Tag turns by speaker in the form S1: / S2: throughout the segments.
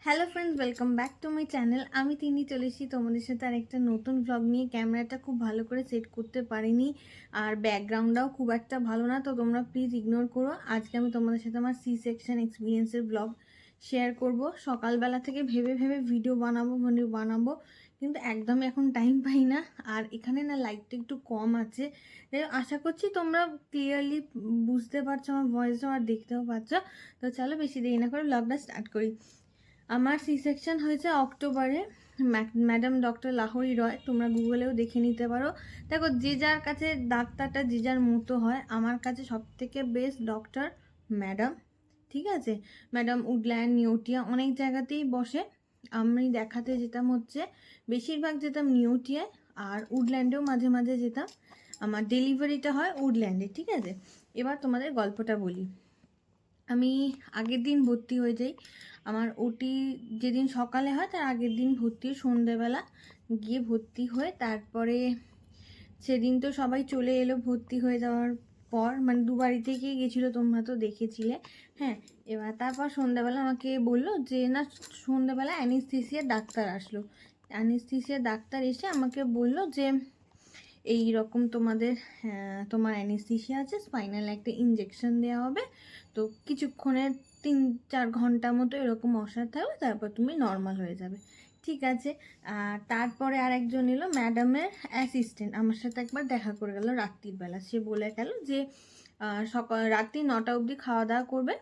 S1: Hello friends, welcome back to my channel. আমি তিনি চলে এসেছি তোমাদের সাথে আর একটা নতুন ভ্লগ নিয়ে। ক্যামেরাটা খুব ভালো করে সেট করতে পারিনি আর ব্যাকগ্রাউন্ডটাও খুব একটা ভালো না, তো তোমরা প্লিজ ইগনোর করো। আজকে আমি তোমাদের সাথে আমার সি সেকশন এক্সপিরিয়েন্সের ভ্লগ শেয়ার করব। সকালবেলা থেকে ভেবে ভেবে ভিডিও বানাবো কিন্তু একদমই এখন টাইম পাই না। আর এখানে না লাইটটা একটু কম আছে, আশা করছি তোমরা ক্লিয়ারলি বুঝতে পারছো আমার ভয়েসও আর দেখতেও পাচ্ছ। তো চলো বেশি দেরি না করে ভ্লগটা স্টার্ট করি। আমার সি সেকশন হয়েছে অক্টোবরে। ম্যাডাম ডক্টর লাহোরি রয়, তোমরা গুগলেও দেখে নিতে পারো। দেখো, যে যার কাছে ডাক্তারটা যে যার মতো হয়, আমার কাছে সব থেকে বেস্ট ডক্টর ম্যাডাম। ঠিক আছে, ম্যাডাম উডল্যান্ড, নিউটিয়া অনেক জায়গাতেই বসে। আমি দেখাতে যেতাম হচ্ছে, বেশিরভাগ যেতাম নিউটিয়ায়, আর উডল্যান্ডেও মাঝে মাঝে যেতাম। আমার ডেলিভারিটা হয় উডল্যান্ডে। ঠিক আছে, এবার তোমাদের গল্পটা বলি। আমি আগের দিন ভর্তি হয়ে যাই। আমার ওটি যেদিন সকালে হয় তার আগের দিন ভর্তি, সন্ধেবেলা গিয়ে ভর্তি হয়ে তারপরে সেদিন তো সবাই চলে এলো ভর্তি হয়ে যাওয়ার পর, মানে দুবারই থেকে গেছিলো, তোমরা তো দেখেছিলে। হ্যাঁ, এবার তারপর সন্ধ্যাবেলা আমাকে বললো যে না, সন্ধ্যাবেলা অ্যানেস্থেসিয়ার ডাক্তার আসলো। অ্যানেস্থেসিয়ার ডাক্তার এসে আমাকে বলল যে এই রকম তোমার অ্যানেস্থেসিয়া আছে, স্পাইনাল একটা ইঞ্জেকশন দেওয়া হবে, তো কিছুক্ষণের 3-4 ঘন্টা মতো এরকম অসার থাকবে, তারপর তুমি নর্মাল হয়ে যাবে। ঠিক আছে। তারপরে আর একজন এলো, ম্যাডামের অ্যাসিস্ট্যান্ট, আমার সাথে একবার দেখা করে গেল রাত্রির বেলা। সে বলে গেল যে রাত্রি 9টা অবধি খাওয়া দাওয়া করবে,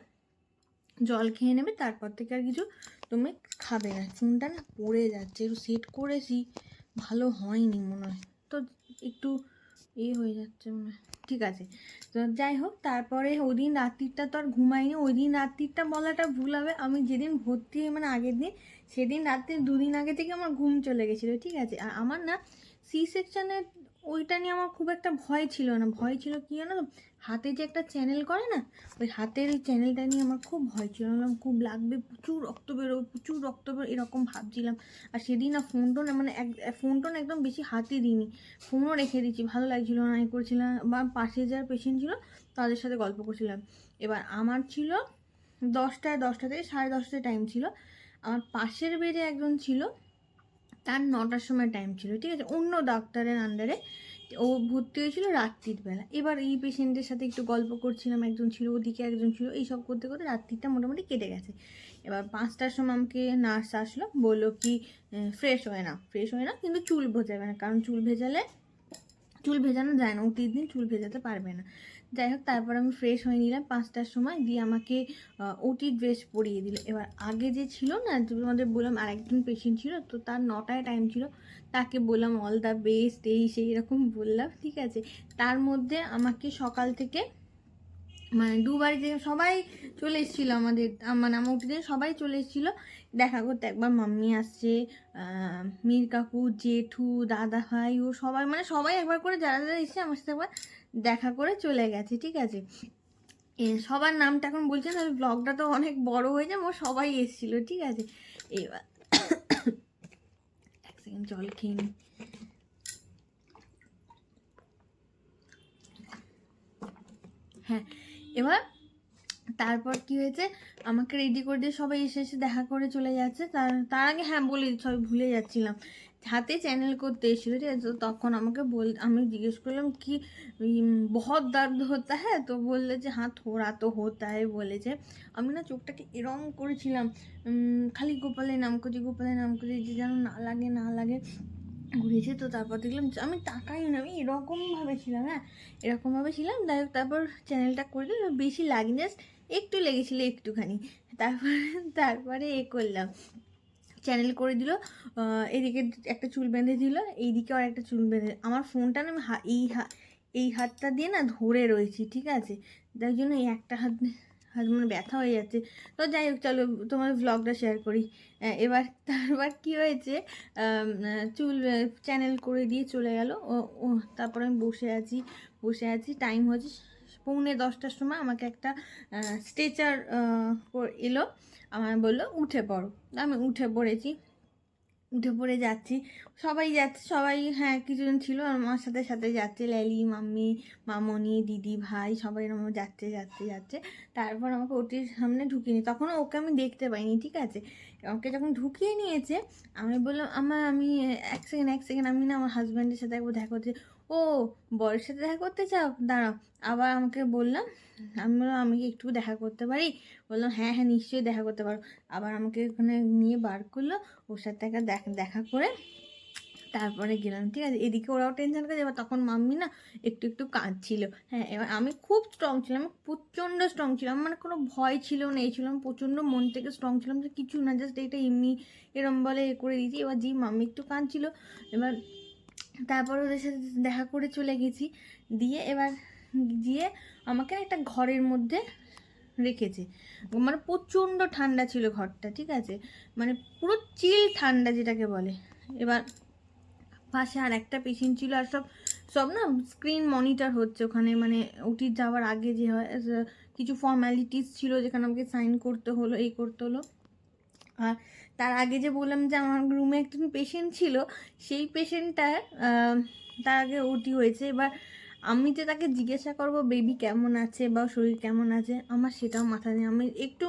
S1: জল খেয়ে নেবে, তারপর থেকে আর কিছু তুমি খাবে না। চুনটা না পড়ে যাচ্ছে, একটু সেট করেছি, ভালো হয়নি মনে হয়, তো একটু হয়ে যাচ্ছে মনে হয়। ঠিক আছে, তো যাই হোক, তারপরে ওই দিন রাত্রিটা তো আর ঘুমাইনি। ওই দিন রাত্রিটা বলাটা ভুল হবে, আমি যেদিন ভর্তি হই মানে আগের দিন, সেদিন রাত্রি 2 দিন আগে থেকে আমার ঘুম চলে গেছিলো। ঠিক আছে, আর আমার না সি সেকশনের ওইটা নিয়ে আমার খুব একটা ভয় ছিল না। ভয় ছিল কি জানো, হাতে যে একটা চ্যানেল করে না, ওই হাতের ওই চ্যানেলটা নিয়ে আমার খুব ভয় ছিল। খুব লাগবে, প্রচুর রক্ত বেরোবে, প্রচুর রক্ত বেরো, এরকম ভাবছিলাম। আর সেদিন না ফোন টোন মানে ফোন টোন একদম বেশি হাতে দিইনি, ফোনও রেখে দিচ্ছি, ভালো লাগছিল না, করছিলাম। বা পাশে যারা পেশেন্ট ছিল তাদের সাথে গল্প করছিলাম। এবার আমার ছিল 10টা থেকে 10:30 টাইম ছিল। আমার পাশের বেডে একজন ছিল, তার 9টার সময় টাইম ছিল। ঠিক আছে, অন্য ডাক্তারের আন্ডারে ও ভর্তি হয়েছিল রাত্রির বেলা। এবার এই পেশেন্টের সাথে একটু গল্প করছিলাম, একজন ছিল ওদিকে, একজন ছিল, এইসব করতে করতে রাত্রিটা মোটামুটি কেটে গেছে। এবার 5টার সময় আমাকে নার্স আসলো, বললো কি ফ্রেশ হয় না কিন্তু চুল ভেজাবে না, কারণ চুল ভেজানো যায় না, ওটির দিন চুল ভেজাতে পারবে না। যাই হোক, তারপর আমি ফ্রেশ হয়ে নিলাম 5টার সময়, দিয়ে আমাকে ওটি ড্রেস পরিয়ে দিল। এবার আগে যে ছিল না, তোমাদের বললাম আরেকজন পেশেন্ট ছিল, তো তার 9টায় টাইম ছিল, তাকে বললাম অল দ্য বেস্ট, সেই রকম বললাম। ঠিক আছে, তার মধ্যে আমাকে সকাল থেকে মানে দুবারই যে সবাই চলে এসেছিলো আমাদের, মানে আমার উঠে সবাই চলে এসেছিলো দেখা করতে। একবার মাম্মি আসছে, মীর কাকু, জেঠু, দাদা ভাই, ও সবাই, মানে সবাই একবার করে যারা যারা এসছে আমার সাথে একবার দেখা করে চলে গেছে। ঠিক আছে, সবার নামটা এখন বলছে তাহলে ব্লগটা তো অনেক বড় হয়ে যাবে, ও সবাই এসেছিলো। ঠিক আছে, এবার এক সেকেন্ড জল খেয়ে নি। হ্যাঁ, এবার তারপর কি হয়েছে, আমাকে রেডি করে দিয়ে সবাই এসে এসে দেখা করে চলে যাচ্ছে। তার আগে হ্যাঁ বলি, সবাই ভুলে যাচ্ছিলাম, হাতে চ্যানেল করতে এসেছিলো। ঠিক আছে, তো তখন আমি জিজ্ঞেস করলাম কি বহুত দর্দ হতা হ্যাঁ, তো বললে যে হ্যাঁ থোড়া তো হতা হ্যাঁ বলেছে। আমি না চোখটাকে এরম করেছিলাম, খালি গোপালের নাম করছি, যে যেন না লাগে ঘুরেছে। তো তারপর দেখলাম, আমি তাকাই না, আমি এরকমভাবে ছিলাম। হ্যাঁ, এরকমভাবে ছিলাম। যাই হোক, তারপর চ্যানেলটা করে দিল, বেশি লাগি, জাস্ট একটু লেগেছিল, একটুখানি। তারপরে করলাম, চ্যানেল করে দিল। এদিকে একটা চুল বেঁধে দিল, এইদিকে আর একটা চুল বেঁধে। আমার ফোনটা না আমি এই হাতটা দিয়ে না ধরে রয়েছি। ঠিক আছে, তাই জন্য এই একটা হাত হাত মানে ব্যথা হয়ে যাচ্ছে। তো যাই হোক, চলো তোমার ভ্লগটা শেয়ার করি। তারপর কি হয়েছে, চুল চ্যানেল করে দিয়ে চলে গেল ও। তারপর আমি বসে আছি, টাইম হচ্ছে 9:45টার সময়। আমাকে একটা স্ট্রেচার এলো, আমার বললো উঠে পড়ো। আমি উঠে পড়েছি। উঠে পড়ে যাচ্ছি, সবাই যাচ্ছে, সবাই হ্যাঁ কিছুজন ছিল আমার সাথে সাথে যাচ্ছে, ল্যালি, মাম্মি, মামনি, দিদি, ভাই সবাই এরকম যাচ্ছে যাচ্ছে যাচ্ছে। তারপর আমাকে ওটির সামনে ঢুকিয়ে নিই, তখনও ওকে আমি দেখতে পাইনি, ঠিক আছে। ওকে যখন ঢুকিয়ে নিয়েছে আমি বললাম আমি এক সেকেন্ড আমি না আমার হাজব্যান্ডের সাথে একবার দেখা করতে। ও, বরের সাথে দেখা করতে চাও, দাঁড়াও। আবার আমাকে বললাম, আমি বললাম আমি কি একটু দেখা করতে পারি? বললাম হ্যাঁ হ্যাঁ নিশ্চয়ই দেখা করতে পারো। আবার আমাকে ওখানে নিয়ে বার করলো, ওর সাথে একটা দেখা করে তারপরে গেলাম, ঠিক আছে। এদিকে ওরাও টেনশন করে, এবার তখন মাম্মি না একটু একটু কাঁদছিল। হ্যাঁ, এবার আমি খুব স্ট্রং ছিলাম, আমি প্রচণ্ড স্ট্রং ছিলাম, মানে কোনো ভয় ছিল না, এই ছিলাম প্রচণ্ড মন থেকে স্ট্রং ছিলাম, যে কিছু না, জাস্ট এটা এমনি এরম বলে এ করে দিয়েছি। এবার মাম্মি একটু কাঁদছিল, এবার তারপর ওদের সাথে দেখা করে চলে গেছি। এবার গিয়ে আমাকে একটা ঘরের মধ্যে রেখেছে, মানে প্রচণ্ড ঠান্ডা ছিল ঘরটা, ঠিক আছে, মানে পুরো চিল ঠান্ডা যেটাকে বলে। এবার পাশে আর একটা পেশেন্ট ছিল, আর সব সব না স্ক্রিন মনিটর হচ্ছে ওখানে, মানে ওটি যাওয়ার আগে যে হয় কিছু ফর্ম্যালিটিস ছিল যেখানে আমাকে সাইন করতে হলো, এই করতে হলো। আর তার আগে যে বললাম যে আমার রুমে একজন পেশেন্ট ছিল, সেই পেশেন্টটার তার আগে ওটি হয়েছে। এবার আমি যে তাকে জিজ্ঞাসা করব বেবি কেমন আছে বা শরীর কেমন আছে, আমার সেটাও মাথায় নেই। আমি একটু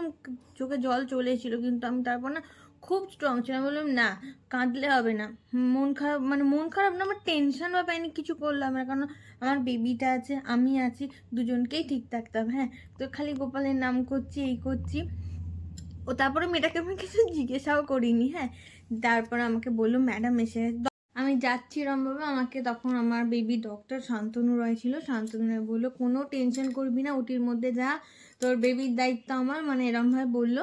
S1: চোখে জল চলে এসেছিলো, কিন্তু আমি তারপর না খুব স্ট্রং ছিলাম, বললাম না কাঁদলে হবে না, মন খারাপ, মানে মন খারাপ না, আমার টেনশন বা প্যানিক কিছু করলাম না, কারণ আমার বেবিটা আছে, আমি আছি, দুজনকেই ঠিক থাকতে হবে। হ্যাঁ, তো খালি গোপালের নাম করছি, এই করছি। ও তারপরে মেয়েটাকে আমি কিছু জিজ্ঞাসাও করিনি। হ্যাঁ, তারপর আমাকে বললো ম্যাডাম এসে, আমি যাচ্ছি এরমভাবে, আমাকে তখন আমার বেবি ডক্টর শান্তনু রয় ছিল, শান্তনু রয় বললো কোনো টেনশন করবি না, ওটির মধ্যে যা, তোর বেবির দায়িত্ব আমার, মানে এরমভাবে বললো।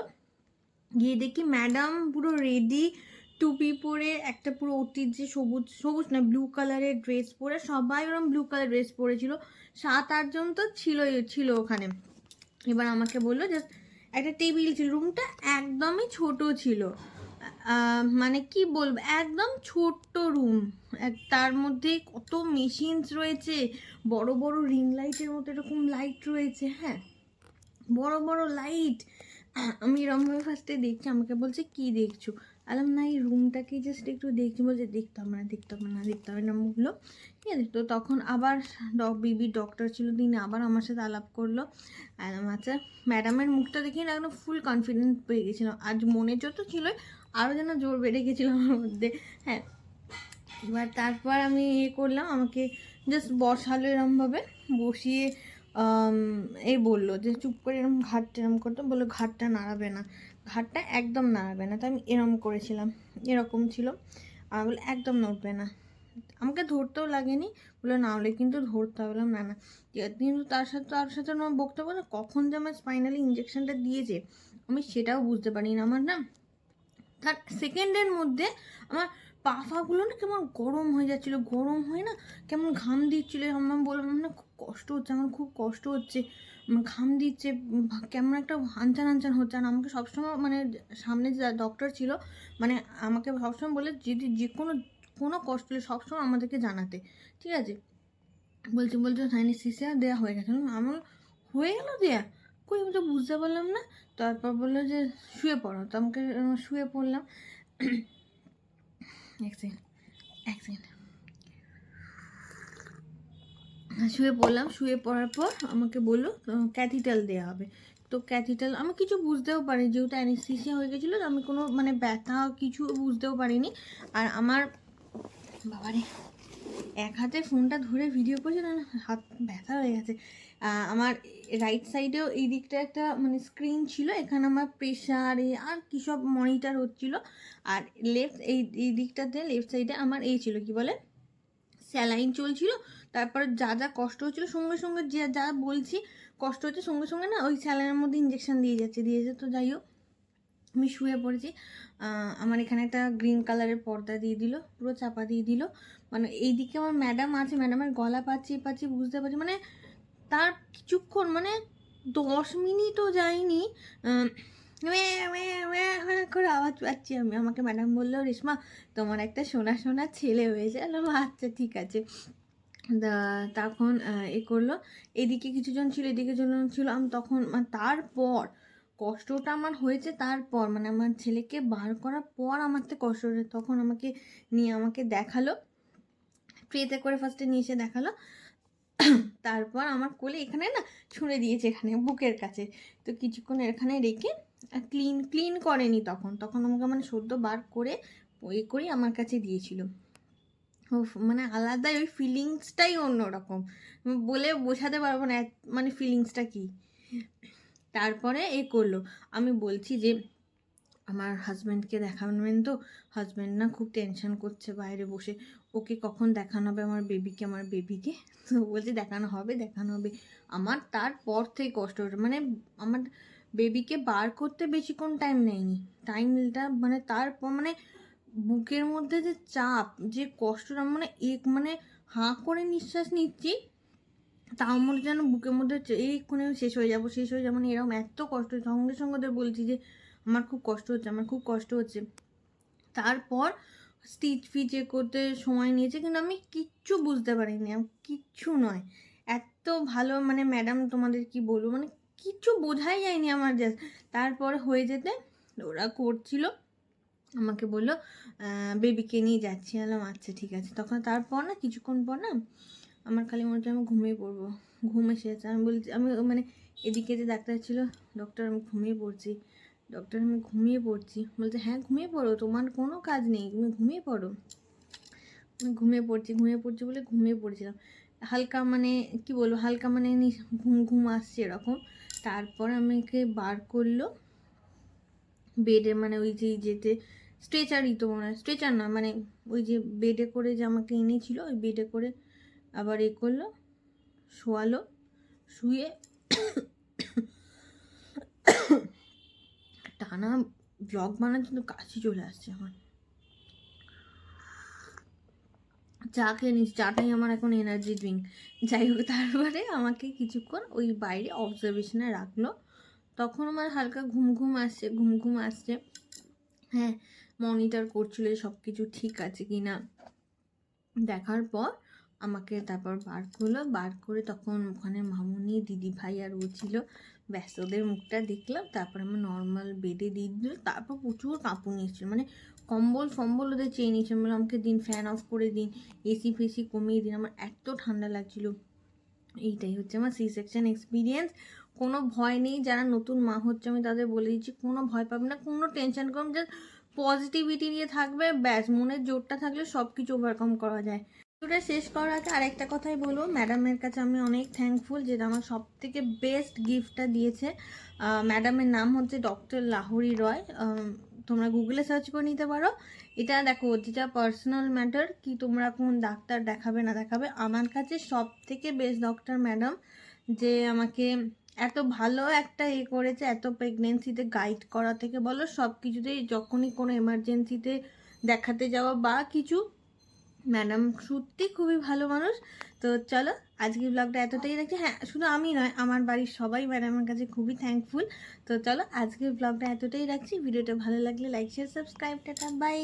S1: গিয়ে দেখি ম্যাডাম পুরো রেডি, টুপি পরে, একটা পুরো ওটির যে সবুজ সবুজ না ব্লু কালারের ড্রেস পরে, সবাই ওরম ব্লু কালার ড্রেস পরেছিল, 7-8 জন তো ছিল ওখানে। এবার আমাকে বললো যে একটা টেবিল ছিল, রুমটা একদমই ছোট ছিল, মানে কি বলবো একদম ছোট্ট রুম, তার মধ্যে কত মেশিনস রয়েছে, বড় বড় রিং লাইটের মতো এরকম লাইট রয়েছে, হ্যাঁ বড় বড় লাইট। আমি এরমভাবে ফার্স্টে দেখছি, আমাকে বলছে কি দেখছো, আলাম না এই রুমটাকে জাস্ট একটু দেখছি, বলছে দেখতে হবে না দেখতে হবে না দেখতে হবে না বললো, ঠিক আছে। তো তখন আবার বিবি ডক্টর ছিল, তিনি আবার আমার সাথে আলাপ করলো। আচ্ছা, ম্যাডামের মুখটা দেখি না একদম ফুল কনফিডেন্স পেয়ে গেছিলাম, আজ মনে যত ছিল আরও যেন জোর বেড়ে গেছিলো আমার মধ্যে। হ্যাঁ, এবার তারপর আমি করলাম, আমাকে জাস্ট বসালো এরমভাবে, বসিয়ে এই বললো যে চুপ করে এরম ঘাটটা এরম করতে, বললো ঘাটটা নাড়াবে না, ঘাটটা একদম নাড়াবে না। তো আমি এরম করেছিলাম, এরকম ছিল, আর বলে একদম নড়বে না, আমাকে ধরতেও লাগেনি, বলে না হলে কিন্তু ধরতে হবে, বললাম না না। কিন্তু তার সাথে আমার বক্তব্য না, কখন যে আমার স্পাইনালি ইঞ্জেকশনটা দিয়েছে আমি সেটাও বুঝতে পারি না। আমার না তার সেকেন্ডের মধ্যে আমার পা ফাগুলো না কেমন গরম হয়ে যাচ্ছিলো, গরম হয়ে না কেমন ঘাম দিচ্ছিলো, আমার বললাম না খুব কষ্ট হচ্ছে, আমার খুব কষ্ট হচ্ছে, ঘাম দিচ্ছে, কেমন একটা আনচান আনচান হচ্ছে। আর আমাকে সবসময় মানে সামনে যে ডক্টর ছিল, মানে আমাকে সবসময় বলে যদি যে কোনো কষ্ট হলে সবসময় আমাদেরকে জানাতে, ঠিক আছে। বলছে অ্যানেস্থেসিয়া দেওয়া হয়ে গেছে, আমার হয়ে গেল দেয়া, কই আমি তো বুঝতে পারলাম না। তারপর বললো যে শুয়ে পড়ো, তো আমাকে শুয়ে পড়লাম। এক সেকেন্ড শুয়ে পড়লাম, শুয়ে পড়ার পর আমাকে বললো ক্যাথিটাল দেওয়া হবে। তো ক্যাথিটাল আমি কিছু বুঝতেও পারি, যেহেতু অ্যানেস্থেসিয়া হয়ে গেছিলো, আমি কোনো মানে ব্যথা কিছু বুঝতেও পারিনি। আর আমার বাবারে এক হাতে ফোনটা ধরে ভিডিও করছে না, হাত ব্যথা হয়ে গেছে। আমার রাইট সাইডেও এই দিকটা একটা মানে স্ক্রিন ছিল, এখানে আমার প্রেশার আর কী সব মনিটর হচ্ছিলো। আর এই দিকটাতে লেফট সাইডে আমার এই ছিল কি বলে স্যালাইন চলছিল। তারপর যা যা কষ্ট হচ্ছিলো সঙ্গে সঙ্গে যা বলছি কষ্ট হচ্ছে সঙ্গে সঙ্গে না ওই স্যালাইনের মধ্যে ইঞ্জেকশন দিয়ে যাচ্ছে। তো যাই হোক আমি শুয়ে পড়েছি, আমার এখানে একটা গ্রিন কালারের পর্দা দিয়ে দিল, পুরো চাপা দিয়ে দিল, মানে এইদিকে আমার ম্যাডাম আছে, ম্যাডামের গলা পাচ্ছি বুঝতে পারছি, মানে তার কিছুক্ষণ মানে 10 মিনিটও যায়নি করে আওয়াজ পাচ্ছি আমি। আমাকে ম্যাডাম বললো রেশমা তোমার একটা সোনা ছেলে হয়েছে। আচ্ছা ঠিক আছে। তখন এ করলো, এদিকে কিছুজন ছিল এদিকে জন ছিল, আমি তখন তারপর কষ্টটা আমার হয়েছে তারপর, মানে আমার ছেলেকে বার করার পর আমার তো কষ্ট হয়েছে। তখন আমাকে নিয়ে আমাকে দেখালো, ট্রেতে করে ফার্স্টে নিয়ে এসে দেখালো, তারপর আমার কোলে এখানে না ছুঁড়ে দিয়েছে, এখানে বুকের কাছে। তো কিছুক্ষণ এখানে রেখে ক্লিন করেনি, তখন আমাকে মানে সদ্য বার করে ওই করে আমার কাছে দিয়েছিল। মানে আলাদাই, ওই ফিলিংসটাই অন্যরকম, বলে বোঝাতে পারবো না মানে ফিলিংসটা কি। তারপরে এ করলো, আমি বলছি যে আমার হাজব্যান্ডকে দেখাবেন তো, হাজব্যান্ড না খুব টেনশন করছে বাইরে বসে, ওকে কখন দেখানো হবে আমার বেবিকে। তো বলছি দেখানো হবে। আমার তারপর থেকে কষ্ট হচ্ছে, মানে আমার বেবিকে বার করতে বেশিক্ষণ টাইম নেয়নি, টাইমটা মানে তারপর মানে বুকের মধ্যে যে চাপ, যে কষ্টটা, মানে মানে হাঁ করে নিঃশ্বাস নিচ্ছি, তাও মনে যেন বুকের মধ্যে এইক্ষণে শেষ হয়ে যাবো মানে এরকম এত কষ্ট। সঙ্গে সঙ্গে ওদের বলছি যে আমার খুব কষ্ট হচ্ছে। তারপর স্টিচ ফিচে করতে সময় নিয়েছে, কিন্তু আমি কিচ্ছু বুঝতে পারিনি, কিচ্ছু নয়, এত ভালো মানে ম্যাডাম, তোমাদের কি বলবো, মানে কিচ্ছু বোঝাই যায়নি আমার। জাস্ট তারপর হয়ে যেতে ওরা করছিল, আমাকে বললো বেবিকে নিয়ে যাচ্ছি। বললাম আচ্ছা ঠিক আছে। তখন তারপর না কিছুক্ষণ পর না আমার খালি মনে হচ্ছে আমি ঘুমিয়ে পড়বো, ঘুম এসেছে। আমি বলছি, আমি মানে এদিকে যে ডাক্তার ছিল, ডক্টর আমি ঘুমিয়ে পড়ছি, বলছে হ্যাঁ ঘুমিয়ে পড়ো, তোমার কোনো কাজ নেই, তুমি ঘুমিয়ে পড়ো। আমি ঘুমিয়ে পড়ছি বলে ঘুমিয়ে পড়ছিলাম, হালকা মানে কি বলবো, হালকা মানে ঘুম আসছে এরকম। তারপর আমাকে বার করলো বেডে, মানে ওই যেতে স্ট্রেচারই তো মনে হয়, স্ট্রেচার না মানে ওই যে বেডে করে যে আমাকে এনেছিল, ওই বেডে করে আবার এ করলো, শোয়ালো, শুয়ে টানা ব্লগ বানার জন্য কাশি চলে আসছে আমার। চা খেয়ে নিচ্ছি, চাটাই আমার এখন এনার্জি ড্রিঙ্ক। যাই হোক, তারপরে আমাকে কিছুক্ষণ ওই বাইরে অবজারভেশনে রাখলো, তখন আমার হালকা ঘুম আসছে। হ্যাঁ, মনিটর করছিল সব কিছু ঠিক আছে কি না, দেখার পর আমাকে তারপর বার করে তখন ওখানে মামুনি, দিদি ভাই আর ও ছিল, ব্যস্ত, ওদের মুখটা দেখলাম। তারপর আমার নর্মাল বেডে দিয়ে দিল। তারপর প্রচুর কাঁপুনি এসেছিল, মানে কম্বল ওদের চেয়ে নিয়েছিল, বলে আমাকে দিন, ফ্যান অফ করে দিন, এসি ফেসি কমিয়ে দিন, আমার এত ঠান্ডা লাগছিল। এইটাই হচ্ছে আমার সি সেকশন এক্সপিরিয়েন্স। কোনো ভয় নেই, যারা নতুন মা হচ্ছে আমি তাদের বলে দিচ্ছি, কোনো ভয় পাবে না, কোনো টেনশন করবে, জাস্ট পজিটিভিটি নিয়ে থাকবে, ব্যাস, মনের জোরটা থাকলে সব কিছু ওভারকাম করা যায়। ভিডিওটা শেষ করার আগে আরেকটা কথাই বলবো, ম্যাডামের কাছে আমি অনেক থ্যাঙ্কফুল, যেটা আমার সব থেকে বেস্ট গিফটটা দিয়েছে। ম্যাডামের নাম হচ্ছে ডক্টর লাহোরি রয়, তোমরা গুগলে সার্চ করে নিতে পারো। এটা দেখো, যেটা পার্সোনাল ম্যাটার কি তোমরা কোন ডাক্তার দেখাবে না দেখাবে, আমার কাছে সব থেকে বেস্ট ডক্টর ম্যাডাম, যে আমাকে এত ভালো একটা করেছে, এত প্রেগনেন্সিতে গাইড করা থেকে বলো, সব কিছুতেই, যখনই কোনো এমার্জেন্সিতে দেখাতে যাওয়া বা কিছু, ম্যাডাম সত্যি খুবই ভালো মানুষ। তো চলো, আজকের ব্লগটা এতটাই রাখছি। হ্যাঁ, শুধু আমি নয়, আমার বাড়ির সবাই ম্যাডামের কাছে খুবই থ্যাঙ্কফুল। তো চলো, আজকের ব্লগটা এতটাই রাখছি। ভিডিওটা ভালো লাগলে like share subscribe, tata bye.